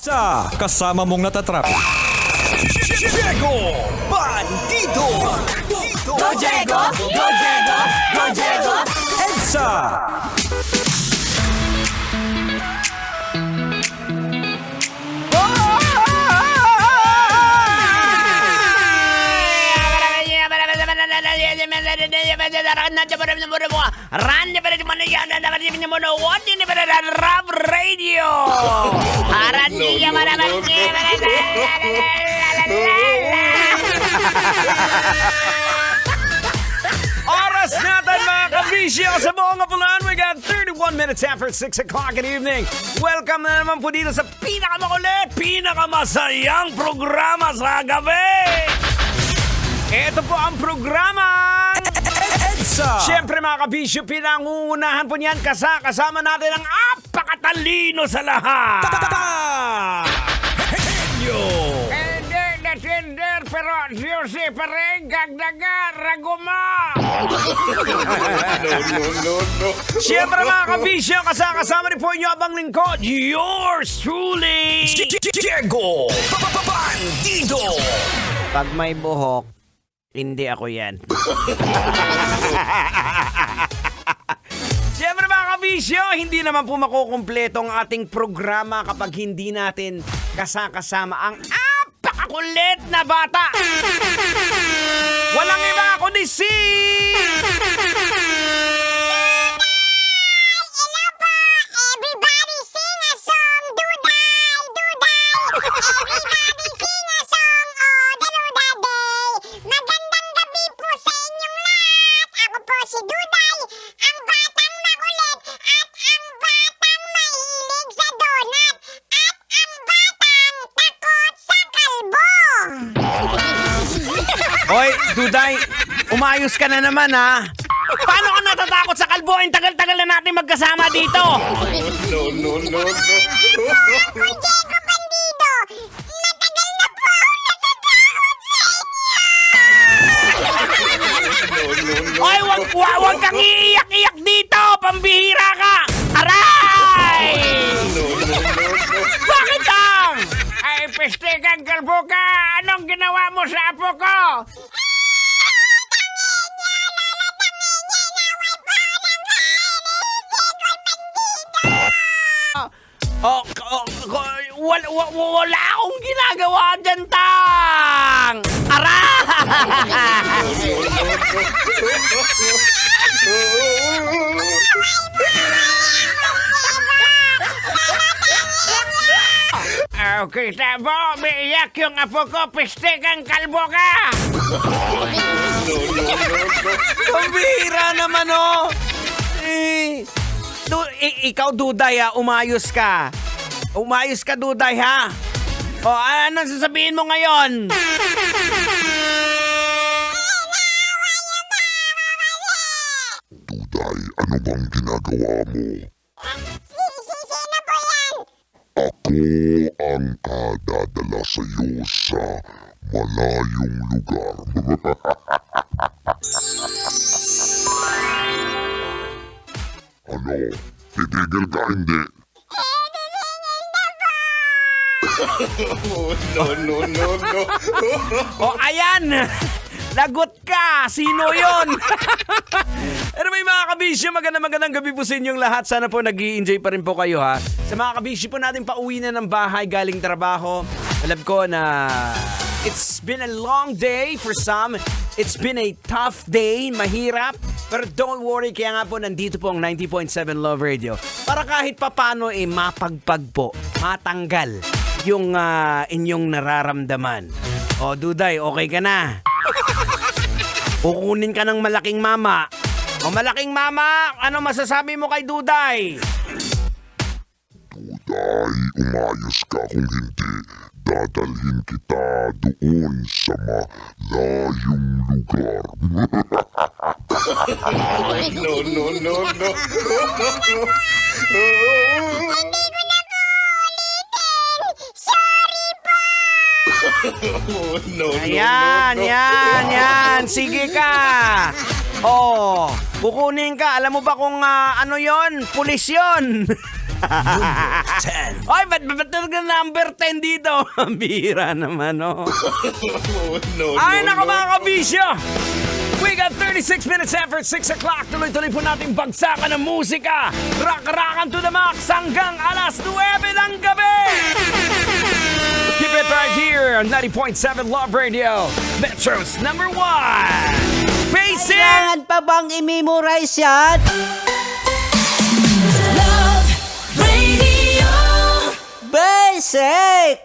Sa kasama mong natatrap. Diego Bandido! Go Diego! Go Diego! Go Diego! EDSA! Rap Radio! Oras natin mga kabisyo sa buong kapulaan. We got 31 minutes after 6 o'clock in the evening. Welcome na naman po dito sa pinakamakulit, pinakamasayang programa sa gabi. Ito po ang programa EDSA! Siyempre mga kabisyo, pinangungunahan po niyan kasama natin ang apakatalino sa lahat. Tender, pero Diyosi pa rin, gagdaga, raguma. No. Siyempre mga kabisyo, kasama rin po inyo abang lingkod, yours truly, Diego Bandido. Pag may buhok, hindi ako yan. Siyempre mga kabisyo, hindi naman po makukumpleto ang ating programa kapag hindi natin kasama ang apakakulit na bata. Walang iba kundi si... Hello po! Everybody sing a song! Duday! Duday! Everybody sing a song! Oh, daludaday! Magandang gabi po sa inyong lahat! Ako po si Duday, ang batang makulit at ang batang mahilig sa donut at ang batang takot sa kalbo! Hoy, Duday, umayos ka na naman ha. Paano ka natatakot sa kalbo? Ang tagal-tagal na natin magkasama dito. Uncle Diego Bandido, matagal na po ako natatakot sa inyo! Hoy, wag kang iiyak-iyak dito! Pambihira ka! Aray! Bakit ang? Ay, peste kang kalbo ka! Anong ginawa mo sa apo ko? Wala akong ginagawa dyan, Tang! Aray! Okay, tabo, umiiyak yung apo ko, piste kang kalbo ka! Pambihira naman, oh! Ikaw, Duday, ha? Umayos ka. Umayos ka, Duday, ha? O, ano sasabihin mo ngayon? Duday, ano bang ginagawa mo? Sino po yan? Ako ang kadadala sa iyo sa malayong lugar. Ano? Titigil ka hindi? No. O, ayan! Lagot ka! Sino yon? Pero may mga kabisyo, magandang gabi po sa inyong lahat. Sana po nag-i-enjoy pa rin po kayo, ha? Sa mga kabisyo po natin, pauwi na ng bahay galing trabaho. Alam ko na it's been a long day for some. It's been a tough day, mahirap. Pero don't worry, kaya nga po nandito po ang 90.7 Love Radio. Para kahit papano mapagpag po, matanggal yung inyong nararamdaman. O, Duday, okay ka na? Kukunin ka ng malaking mama. O, malaking mama, ano masasabi mo kay Duday? Duday, umayos ka kung hindi. Dadalhin kita doon sa malayong lugar. Hindi No. ko na po ulitin! Sorry po! Yan. Sige ka. Oh, kukunin ka. Alam mo ba kung ano yon? Pulis yon. Ay, ba't talaga number 10 dito? Ang bihira naman, oh. Ay, naku mga kabisyo! We got 36 minutes after 6 o'clock. Tuloy-tuloy po natin bagsakan ng musika. Rock-rockan to the max hanggang alas 9 ng gabi! Keep it right here on 90.7 Love Radio, Metro's number 1. Basic! Kailangan pa bang i-memorize yan? Love Radio. Basic!